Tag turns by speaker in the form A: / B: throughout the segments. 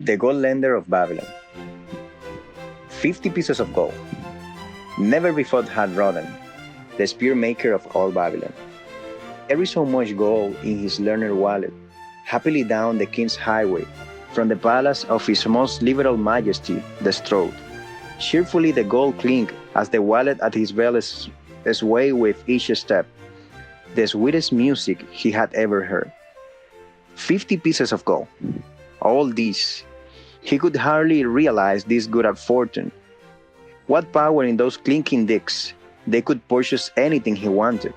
A: The gold lender of Babylon. 50 pieces of gold. Never before had Rodan, the spear maker of all Babylon, carried so much gold in his learned wallet, happily down the king's highway, from the palace of his most liberal majesty, the Strode. Cheerfully the gold clinked as the wallet at his belt swayed with each step, the sweetest music he had ever heard. 50 pieces of gold. All these. He could hardly realize this good fortune. What power in those clinking discs! They could purchase anything he wanted.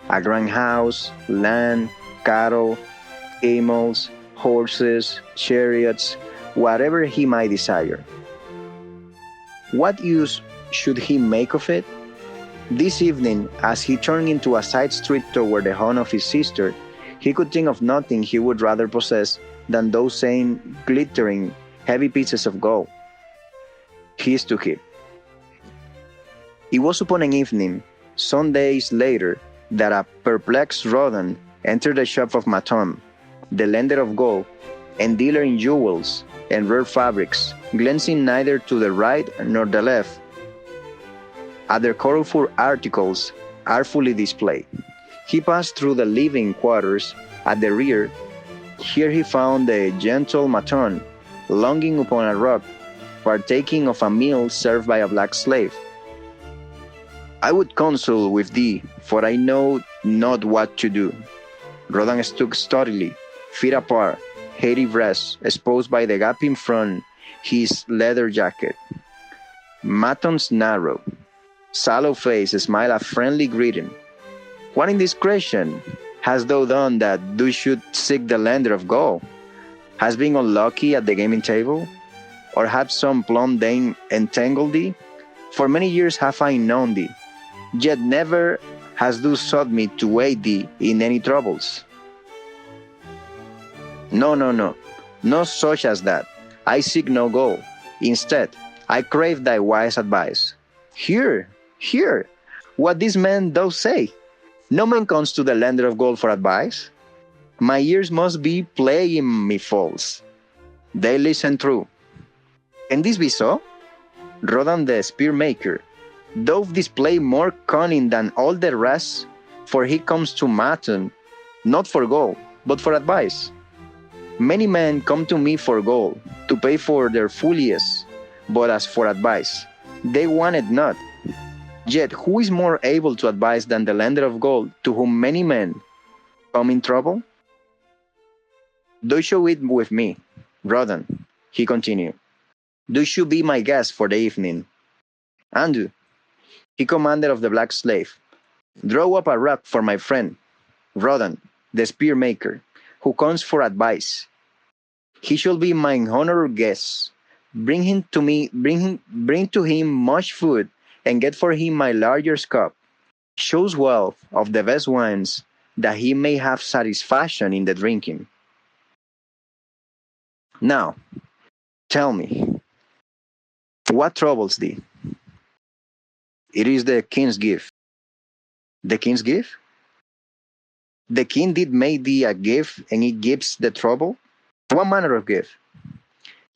A: A grand house, land, cattle, camels, horses, chariots, whatever he might desire. What use should he make of it? This evening, as he turned into a side street toward the home of his sister, he could think of nothing he would rather possess than those same glittering, heavy pieces of gold. His to keep. It was upon an evening, some days later, that a perplexed Rodan entered the shop of Maton, the lender of gold, and dealer in jewels and rare fabrics, glancing neither to the right nor the left at their colorful articles artfully displayed. He passed through the living quarters at the rear. Here he found the gentle Maton, lounging upon a rock, partaking of a meal served by a black slave. I would counsel with thee, for I know not what to do. Rodan stood sturdily, feet apart, hairy breast exposed by the gap in front his leather jacket. Maton's narrow, sallow face smiled a friendly greeting. What indiscretion hast thou done that thou should seek the lender of gold? Hast been unlucky at the gaming table? Or hath some plum dame entangled thee? For many years have I known thee, yet never hast thou sought me to aid thee in any troubles. No, no, no, no such as that. I seek no gold. Instead, I crave thy wise advice. Hear, hear, what this man doth say. No man comes to the lender of gold for advice. My ears must be playing me false. They listen true. Can this be so? Rodan the spear maker doth display more cunning than all the rest, for he comes to Maton not for gold, but for advice. Many men come to me for gold, to pay for their follies, but as for advice, they want it not. Yet who is more able to advise than the lender of gold, to whom many men come in trouble? Do you eat with me, Rodan, he continued. Do you be my guest for the evening? Andu, he commanded of the black slave, draw up a rock for my friend, Rodan, the spear maker, who comes for advice. He shall be mine honored guest. Bring to him much food, and get for him my largest cup. Choose well of the best wines, that he may have satisfaction in the drinking. Now, tell me, what troubles thee? It is the king's gift. The king's gift? The king did make thee a gift, and it gives the trouble? What manner of gift?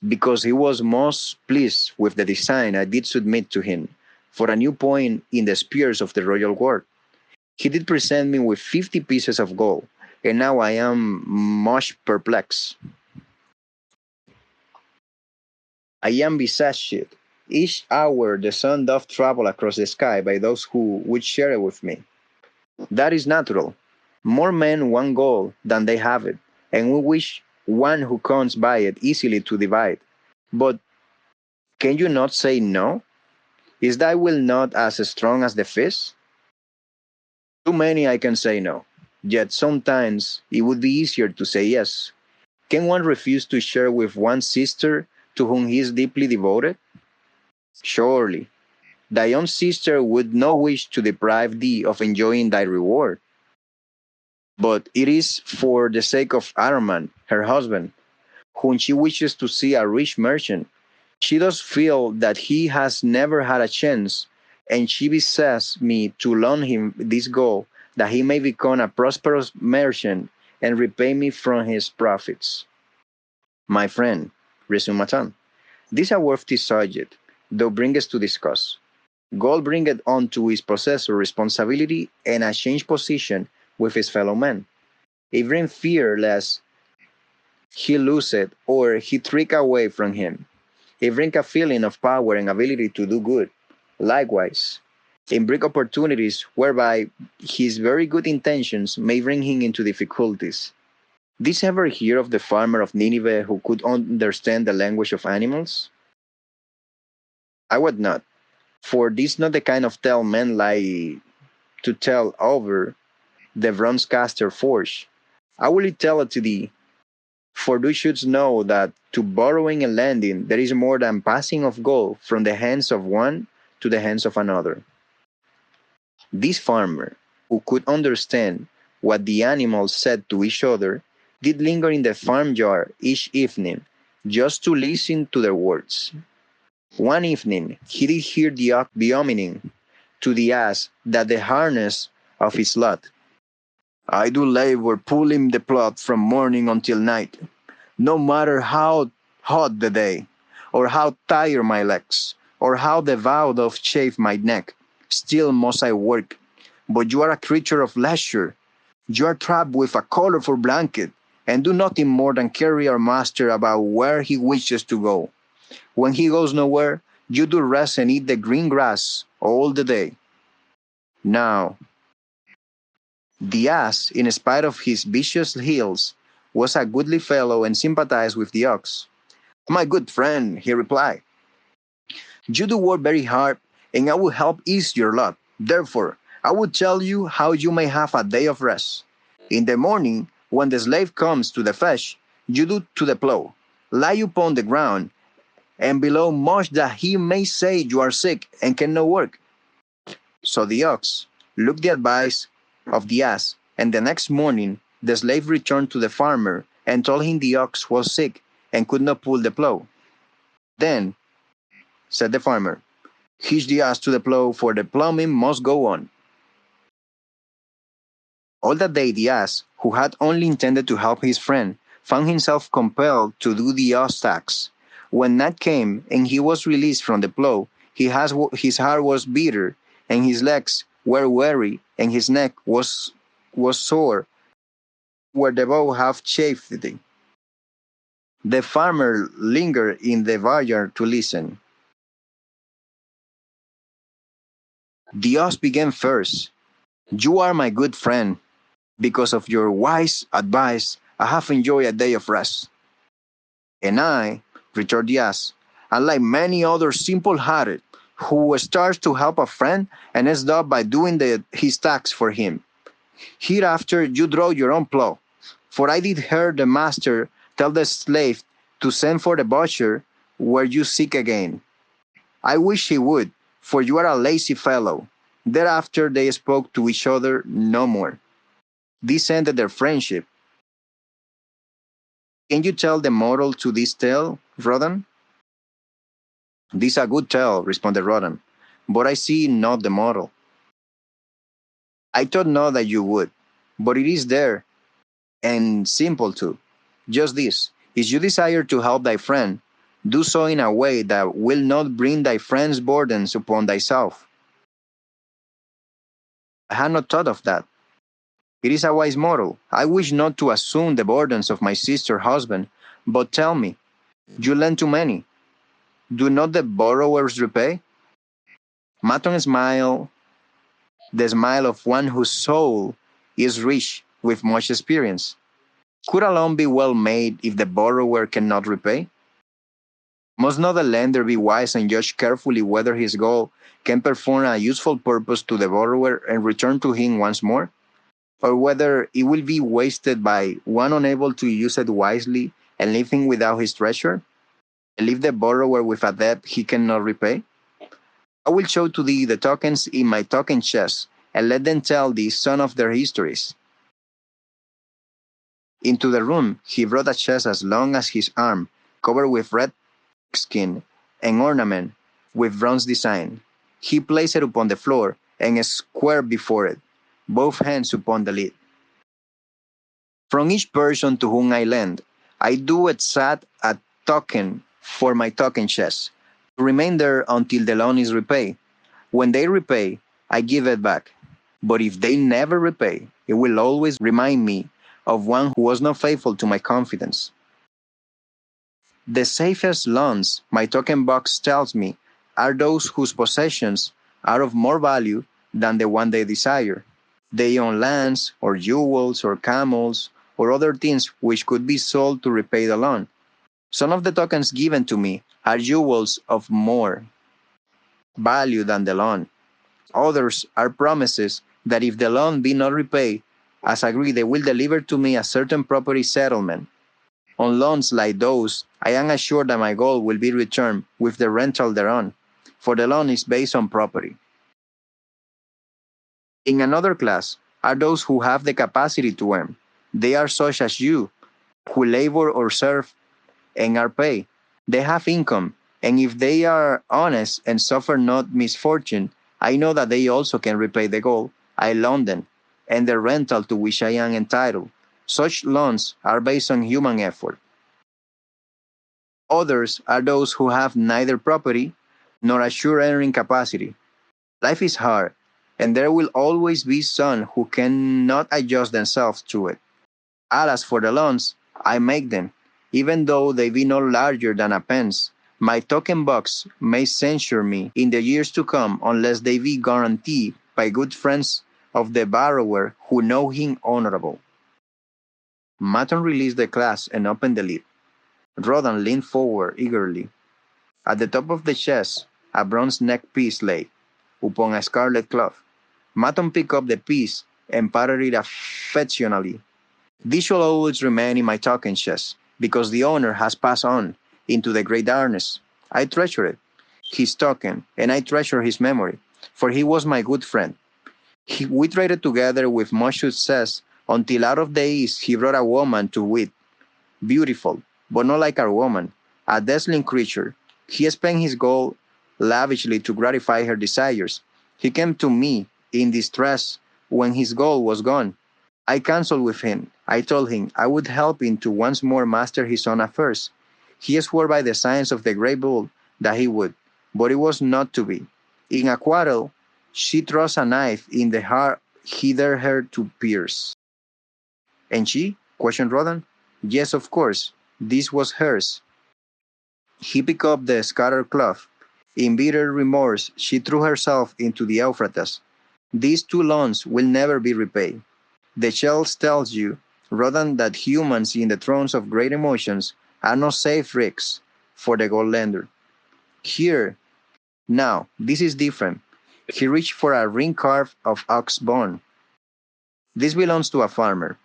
A: Because he was most pleased with the design I did submit to him, for a new point in the spears of the royal guard. He did present me with 50 pieces of gold, and now I am much perplexed. I am besieged. Each hour the sun doth travel across the sky by those who would share it with me. That is natural. More men want gold than they have it, and we wish one who comes by it easily to divide. But can you not say no? Is thy will not as strong as the fist? Too many I can say no, yet sometimes it would be easier to say yes. Can one refuse to share with one's sister to whom he is deeply devoted? Surely, thy own sister would not wish to deprive thee of enjoying thy reward. But it is for the sake of Arman, her husband, whom she wishes to see a rich merchant. She does feel that he has never had a chance, and she beseeches me to loan him this gold, that he may become a prosperous merchant and repay me from his profits. My friend, resumed Matan. This is a worthy subject, though bringeth to discuss. Gold bringeth unto his possessor responsibility and a changed position with his fellow men. It bring fear lest he lose it or he trick away from him. It bring a feeling of power and ability to do good. Likewise, it bring opportunities whereby his very good intentions may bring him into difficulties. Did you ever hear of the farmer of Nineveh who could understand the language of animals? I would not, for this not the kind of tale men like to tell over the bronze caster forge. I will tell it to thee, for thou shouldst know that to borrowing and lending there is more than passing of gold from the hands of one to the hands of another. This farmer, who could understand what the animals said to each other, did linger in the farmyard each evening just to listen to their words. One evening he did hear the ox bemoaning to the ass that the harness of his lot. I do labor pulling the plot from morning until night, no matter how hot the day, or how tired my legs, or how devout of chafe my neck, still must I work. But you are a creature of leisure. You are trapped with a colorful blanket, and do nothing more than carry our master about where he wishes to go. When he goes nowhere, you do rest and eat the green grass all the day. Now, the ass, in spite of his vicious heels, was a goodly fellow and sympathized with the ox. My good friend, he replied, you do work very hard, and I will help ease your lot. Therefore, I will tell you how you may have a day of rest. In the morning, when the slave comes to the fetch, you do to the plow. Lie upon the ground, and below much that he may say you are sick and cannot work. So the ox took the advice of the ass, and the next morning the slave returned to the farmer and told him the ox was sick and could not pull the plow. Then, said the farmer, hitch the ass to the plow, for the plowing must go on. All that day the ass, who had only intended to help his friend, found himself compelled to do the ox task. When night came and he was released from the plow, his heart was bitter, and his legs were weary, and his neck was sore where the bow half chafed. The farmer lingered in the vineyard to listen. The ox began first. You are my good friend. Because of your wise advice, I have enjoyed a day of rest. And I, returned the ass, unlike many others simple-hearted, who starts to help a friend and ends up by doing his task for him. Hereafter you draw your own plow. For I did hear the master tell the slave to send for the butcher where you seek again. I wish he would, for you are a lazy fellow. Thereafter they spoke to each other no more. This ended their friendship. Can you tell the moral to this tale, Rodan? This is a good tale, responded Rodan, but I see not the moral. I thought not that you would, but it is there, and simple too. Just this, if you desire to help thy friend, do so in a way that will not bring thy friend's burdens upon thyself. I had not thought of that. It is a wise moral. I wish not to assume the burdens of my sister's husband, but tell me, you lend to many. Do not the borrowers repay? Maton smiled the smile of one whose soul is rich with much experience. Could a loan be well made if the borrower cannot repay? Must not the lender be wise and judge carefully whether his gold can perform a useful purpose to the borrower and return to him once more? Or whether it will be wasted by one unable to use it wisely and leave him without his treasure? And leave the borrower with a debt he cannot repay? I will show to thee the tokens in my token chest, and let them tell thee some of their histories. Into the room he brought a chest as long as his arm, covered with red skin and ornament with bronze design. He placed it upon the floor and squared before it, both hands upon the lid. From each person to whom I lend, I do exact a token for my token chest to remain there until the loan is repaid. When they repay, I give it back. But if they never repay, it will always remind me of one who was not faithful to my confidence. The safest loans, my token box tells me, are those whose possessions are of more value than the one they desire. They own lands, or jewels, or camels, or other things which could be sold to repay the loan. Some of the tokens given to me are jewels of more value than the loan. Others are promises that if the loan be not repaid, as agreed, they will deliver to me a certain property settlement. On loans like those, I am assured that my gold will be returned with the rental thereon, for the loan is based on property. In another class are those who have the capacity to earn. They are such as you, who labor or serve and are paid. They have income, and if they are honest and suffer not misfortune, I know that they also can repay the gold I loan them, and the rental to which I am entitled. Such loans are based on human effort. Others are those who have neither property nor a sure earning capacity. Life is hard, and there will always be some who cannot adjust themselves to it. Alas, for the loans, I make them, even though they be no larger than a pence. My token box may censure me in the years to come unless they be guaranteed by good friends of the borrower who know him honorable. Maton released the class and opened the lid. Rodan leaned forward eagerly. At the top of the chest, a bronze neck piece lay, upon a scarlet cloth. Maton picked up the piece and patted it affectionately. This shall always remain in my token chest, because the owner has passed on into the great darkness. I treasure it, his token, and I treasure his memory, for he was my good friend. We traded together with much success until out of the east he brought a woman to wit, beautiful, but not like our woman, a dazzling creature. He spent his gold lavishly to gratify her desires. He came to me in distress when his gold was gone. I counseled with him. I told him I would help him to once more master his own affairs. He swore by the signs of the great bull that he would, but it was not to be. In a quarrel, she thrust a knife in the heart he dared her to pierce. And she? Questioned Rodan. Yes, of course. This was hers. He picked up the scattered cloth. In bitter remorse, she threw herself into the Euphrates. These two loans will never be repaid. The shells tells you, Rodan, that humans in the thrones of great emotions are not safe risks for the gold lender. Here, now, this is different. He reached for a ring carved of ox bone. This belongs to a farmer.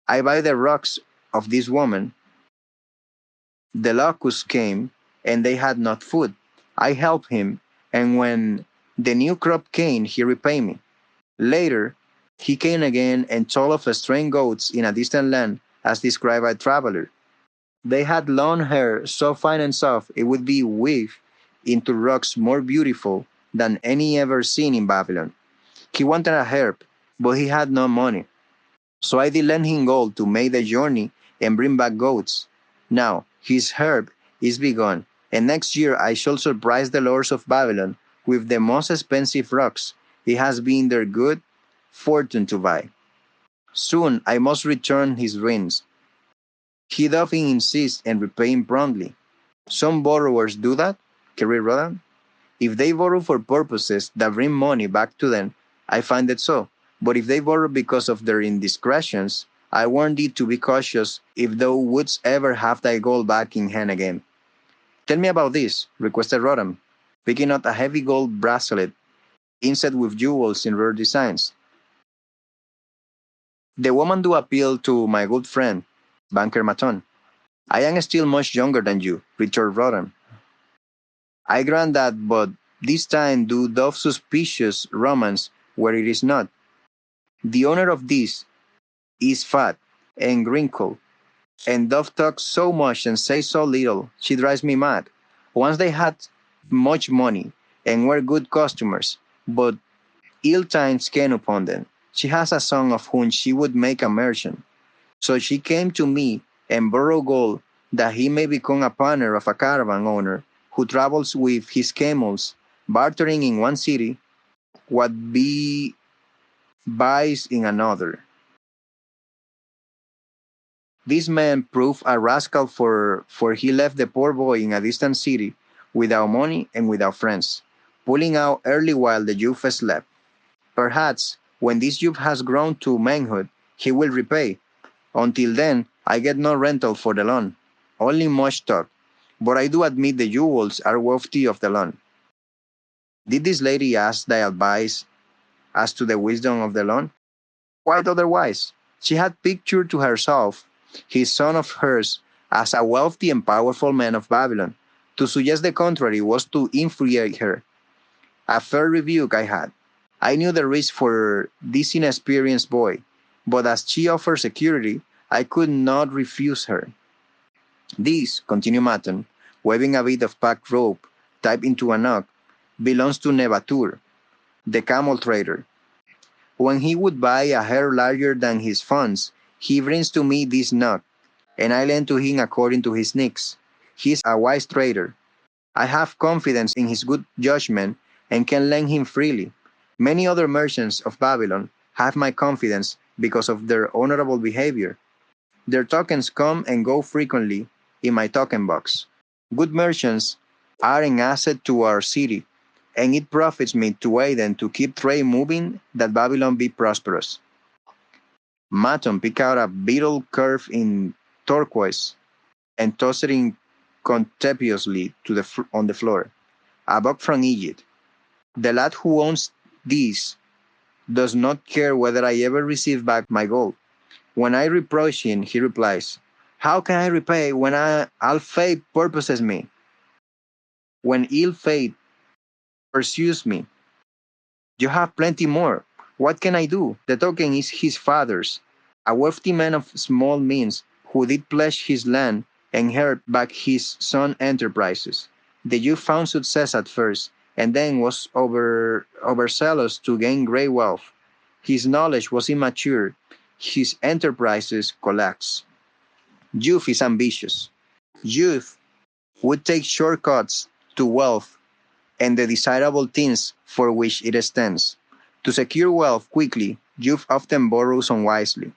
A: I buy the rocks of this woman. The locusts came, and they had not food. I helped him, and when the new crop came, he repaid me. Later, he came again and told of strange goats in a distant land, as described by a traveler. They had long hair so fine and soft it would be weaved into rocks more beautiful than any ever seen in Babylon. He wanted a herb, but he had no money. So I did lend him gold to make the journey and bring back goats. Now his herb is begun, and next year I shall surprise the lords of Babylon with the most expensive rocks it has been their good fortune to buy. Soon I must return his rings. He doth insist and repay him promptly. Some borrowers do that, queried Rodan. If they borrow for purposes that bring money back to them, I find it so. But if they borrow because of their indiscretions, I warn thee to be cautious if thou wouldst ever have thy gold back in hand again. Tell me about this, requested Rodan, picking out a heavy gold bracelet inset with jewels in rare designs. The woman do appeal to my good friend, Banker Maton. I am still much younger than you, returned Rodan. I grant that, but this time do doth suspicious romance where it is not. The owner of this is fat and wrinkled, and doth talk so much and say so little, she drives me mad. Once they had much money and were good customers, but ill times came upon them. She has a son of whom she would make a merchant. So she came to me and borrowed gold that he may become a partner of a caravan owner who travels with his camels, bartering in one city what he buys in another. This man proved a rascal for he left the poor boy in a distant city without money and without friends, pulling out early while the youth slept. Perhaps when this youth has grown to manhood, he will repay. Until then, I get no rental for the loan. Only much talk. But I do admit the jewels are worthy of the loan. Did this lady ask thy advice as to the wisdom of the loan? Quite otherwise. She had pictured to herself his son of hers as a wealthy and powerful man of Babylon. To suggest the contrary was to infuriate her. A fair rebuke I had. I knew the risk for this inexperienced boy, but as she offered security, I could not refuse her. This, continued Maton, waving a bit of packed rope tied into a knot, belongs to Nebatur, the camel trader. When he would buy a hair larger than his funds, he brings to me this knot, and I lend to him according to his needs. He is a wise trader. I have confidence in his good judgment and can lend him freely. Many other merchants of Babylon have my confidence because of their honorable behavior. Their tokens come and go frequently in my token box. Good merchants are an asset to our city, and it profits me to aid them to keep trade moving that Babylon be prosperous. Maton picked out a beetle curved in turquoise and tossed it in contemptuously on the floor. A bug from Egypt. The lad who owns these does not care whether I ever receive back my gold. When I reproach him, he replies, "How can I repay when ill fate purposes me? When ill fate pursues me? You have plenty more. What can I do? The token is his father's, a wealthy man of small means who did pledge his land and held back his son's enterprises. The youth found success at first, and then was overzealous to gain great wealth. His knowledge was immature. His enterprises collapsed. Youth is ambitious. Youth would take shortcuts to wealth and the desirable things for which it stands. To secure wealth quickly, youth often borrows unwisely.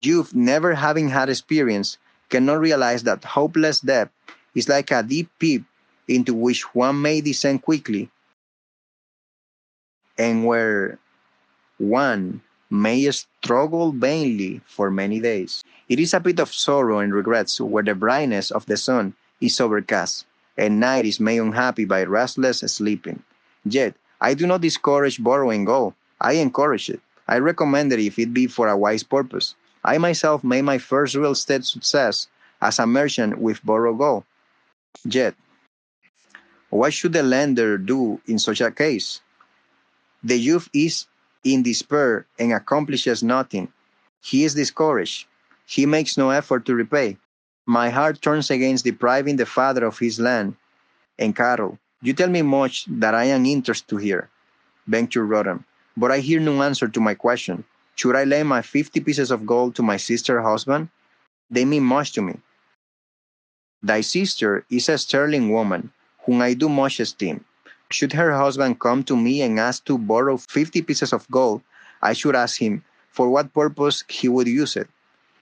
A: Youth, never having had experience, cannot realize that hopeless debt is like a deep pit into which one may descend quickly and where one may struggle vainly for many days. It is a pit of sorrow and regrets where the brightness of the sun is overcast, and night is made unhappy by restless sleeping. Yet, I do not discourage borrowing gold. I encourage it. I recommend it if it be for a wise purpose. I myself made my first real estate success as a merchant with borrowed gold. Yet, what should the lender do in such a case? The youth is in despair and accomplishes nothing. He is discouraged. He makes no effort to repay. My heart turns against depriving the father of his land and cattle. You tell me much that I am interested to hear, ventured Rodham, but I hear no answer to my question. Should I lend my 50 pieces of gold to my sister's husband? They mean much to me. Thy sister is a sterling woman, whom I do much esteem. Should her husband come to me and ask to borrow 50 pieces of gold, I should ask him for what purpose he would use it.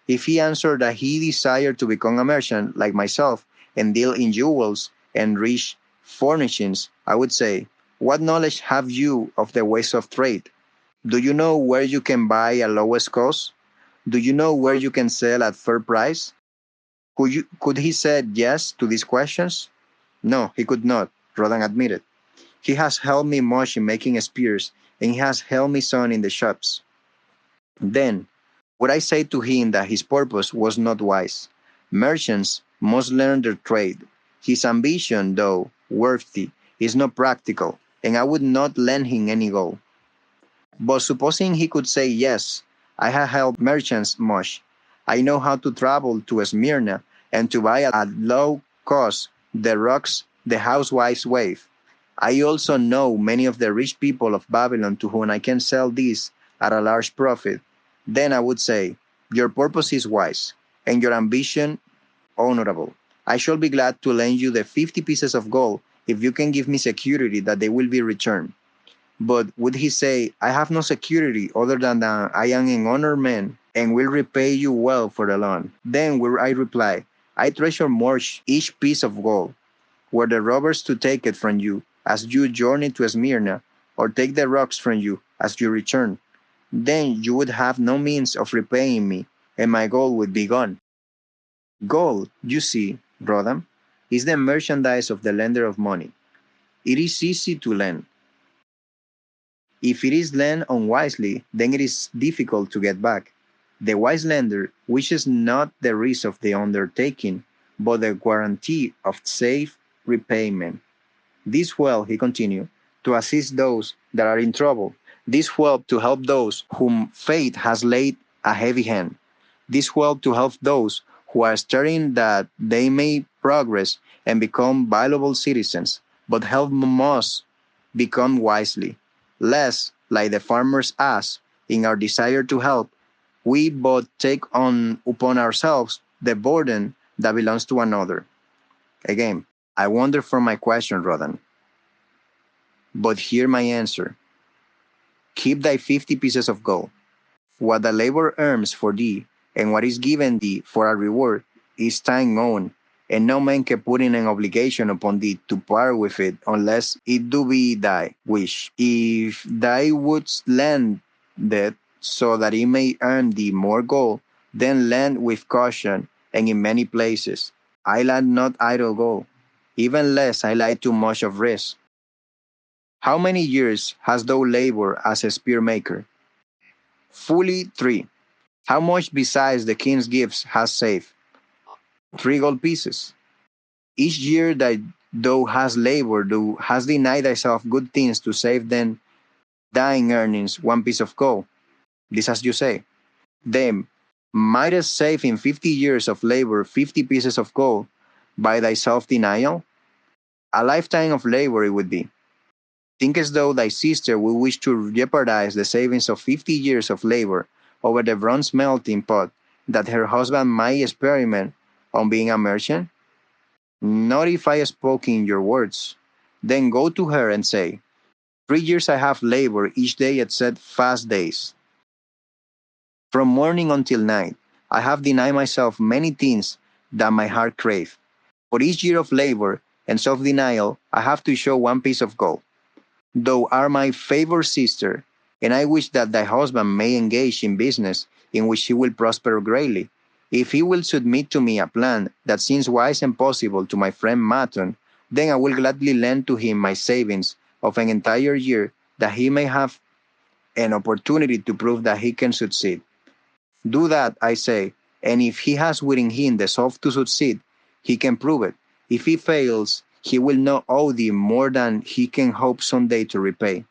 A: If he answered that he desired to become a merchant like myself and deal in jewels and rich furnishings, I would say, "What knowledge have you of the ways of trade? Do you know where you can buy at lowest cost? Do you know where you can sell at fair price?" Could he say yes to these questions? No, he could not, Rodan admitted. He has helped me much in making spears, and he has helped me some in the shops. Then would I say to him that his purpose was not wise? Merchants must learn their trade. His ambition, though worthy, is not practical, and I would not lend him any gold. But supposing he could say yes, I have helped merchants much. I know how to travel to Smyrna and to buy at low cost the rugs the housewives wave. I also know many of the rich people of Babylon to whom I can sell these at a large profit. Then I would say, your purpose is wise, and your ambition honorable. I shall be glad to lend you the 50 pieces of gold if you can give me security that they will be returned. But would he say, I have no security other than that I am an honored man and will repay you well for the loan? Then will I reply, I treasure much each piece of gold. Were the robbers to take it from you as you journey to Smyrna, or take the rocks from you as you return, then you would have no means of repaying me, and my gold would be gone. Gold, you see, Rodham, is the merchandise of the lender of money. It is easy to lend. If it is lent unwisely, then it is difficult to get back. The wise lender wishes not the risk of the undertaking, but the guarantee of safe repayment. This will, he continued, to assist those that are in trouble. This will to help those whom fate has laid a heavy hand. This will to help those who are studying that they may progress and become valuable citizens, but help must become wisely, lest, like the farmer's ass, in our desire to help, we both take on upon ourselves the burden that belongs to another. Again, I wonder from my question, Rodan, but hear my answer. Keep thy 50 pieces of gold. What the labor earns for thee, and what is given thee for a reward, is thine own, and no man can put in an obligation upon thee to part with it unless it do be thy wish. If thou wouldst lend that so that it may earn thee more gold, then lend with caution and in many places. I lend not idle gold, even less I like too much of risk. How many years hast thou labored as a spear maker? Fully 3. How much besides the king's gifts hast saved? 3 gold pieces. Each year that thou hast labored, thou hast denied thyself good things to save then thine earnings 1 piece of gold. This as you say. Then mightest save in 50 years of labor 50 pieces of gold by thy self-denial? A lifetime of labor it would be. Thinkest thou thy sister will wish to jeopardize the savings of 50 years of labor over the bronze melting pot that her husband might experiment on being a merchant? Not if I spoke in your words. Then go to her and say, 3 years I have labored each day except fast days. From morning until night, I have denied myself many things that my heart craved. For each year of labor and self-denial, I have to show 1 piece of gold. Thou art my favored sister, and I wish that thy husband may engage in business in which he will prosper greatly. If he will submit to me a plan that seems wise and possible to my friend Maton, then I will gladly lend to him my savings of an entire year that he may have an opportunity to prove that he can succeed. Do that, I say, and if he has within him the solve to succeed, he can prove it. If he fails, he will not owe thee more than he can hope someday to repay.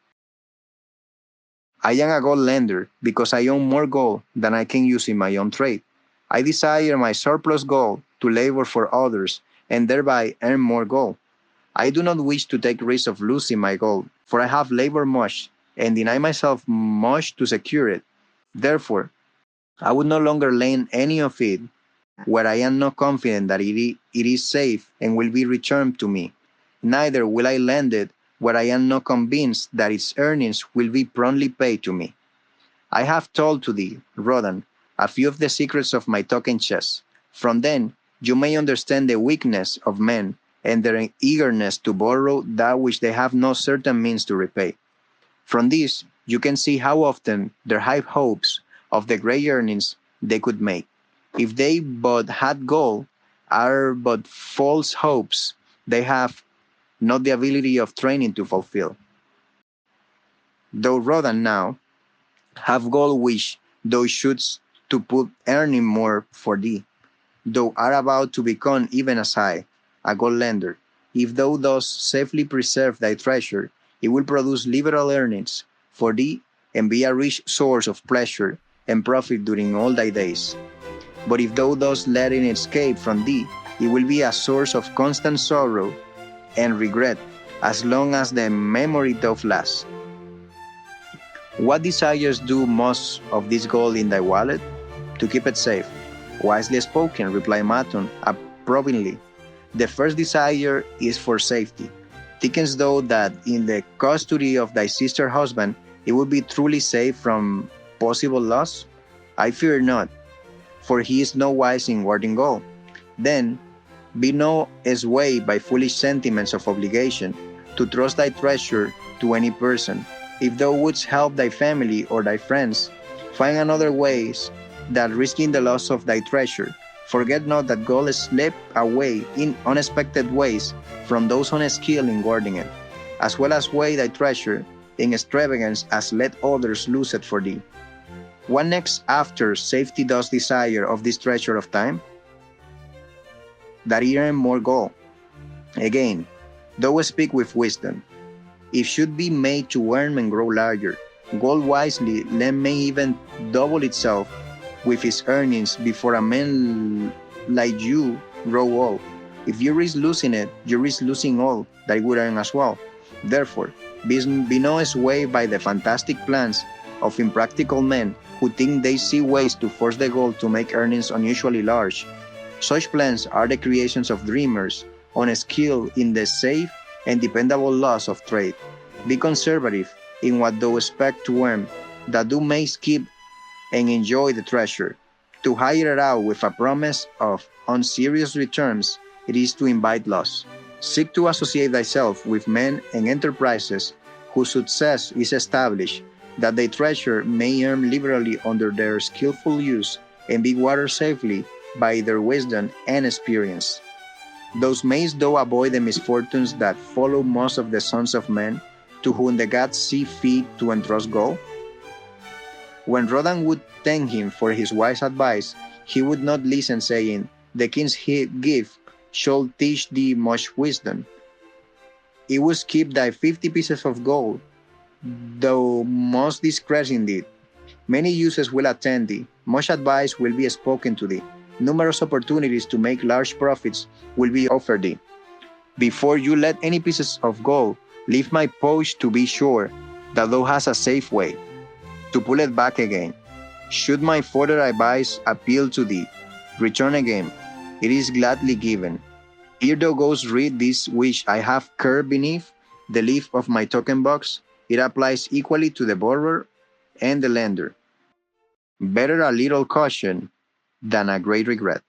A: I am a gold lender because I own more gold than I can use in my own trade. I desire my surplus gold to labor for others and thereby earn more gold. I do not wish to take risk of losing my gold, for I have labored much and deny myself much to secure it. Therefore, I would no longer lend any of it where I am not confident that it is safe and will be returned to me. Neither will I lend it where I am not convinced that its earnings will be promptly paid to me. I have told to thee, Rodan, a few of the secrets of my token chest. From them you may understand the weakness of men and their eagerness to borrow that which they have no certain means to repay. From this you can see how often their high hopes of the great earnings they could make, if they but had gold, are but false hopes they have not the ability of training to fulfill. Though Rodan now have gold which thou shouldst to put earning more for thee, thou art about to become even as I, a gold lender. If thou dost safely preserve thy treasure, it will produce liberal earnings for thee and be a rich source of pleasure and profit during all thy days. But if thou dost let it escape from thee, it will be a source of constant sorrow and regret as long as the memory doth last. What desires do most of this gold in thy wallet? To keep it safe. Wisely spoken, replied Maton, approvingly. The first desire is for safety. Thinkest thou that in the custody of thy sister husband it would be truly safe from possible loss? I fear not, for he is no wise in guarding gold. Then be no swayed by foolish sentiments of obligation, to trust thy treasure to any person. If thou wouldst help thy family or thy friends, find another ways that risking the loss of thy treasure. Forget not that gold slipped away in unexpected ways from those unskilled in guarding it, as well as weigh thy treasure in extravagance as let others lose it for thee. What next after safety does desire of this treasure of time? That it earn more gold. Again, thou speak with wisdom. It should be made to earn and grow larger. Gold wisely lend may even double itself with its earnings before a man like you grow old. If you risk losing it, you risk losing all that it would earn as well. Therefore, be not swayed by the fantastic plans of impractical men who think they see ways to force the gold to make earnings unusually large. Such plans are the creations of dreamers, unskilled in the safe and dependable laws of trade. Be conservative in what thou expect to earn, that thou mayst keep and enjoy the treasure. To hire it out with a promise of unserious returns, it is to invite loss. Seek to associate thyself with men and enterprises whose success is established, that thy treasure may earn liberally under their skillful use and be watered safely by their wisdom and experience. Thus mayst thou avoid the misfortunes that follow most of the sons of men, to whom the gods see fit to entrust gold. When Rodan would thank him for his wise advice, he would not listen, saying, "The king's gift shall teach thee much wisdom. It would keep thy 50 pieces of gold, thou most discreet indeed. Many uses will attend thee, much advice will be spoken to thee, numerous opportunities to make large profits will be offered thee. Before you let any pieces of gold leave my pouch, to be sure that thou hast a safe way to pull it back again. Should my further advice appeal to thee, return again, it is gladly given. Here thou goest read this which I have curved beneath the leaf of my token box. It applies equally to the borrower and the lender. Better a little caution than a great regret."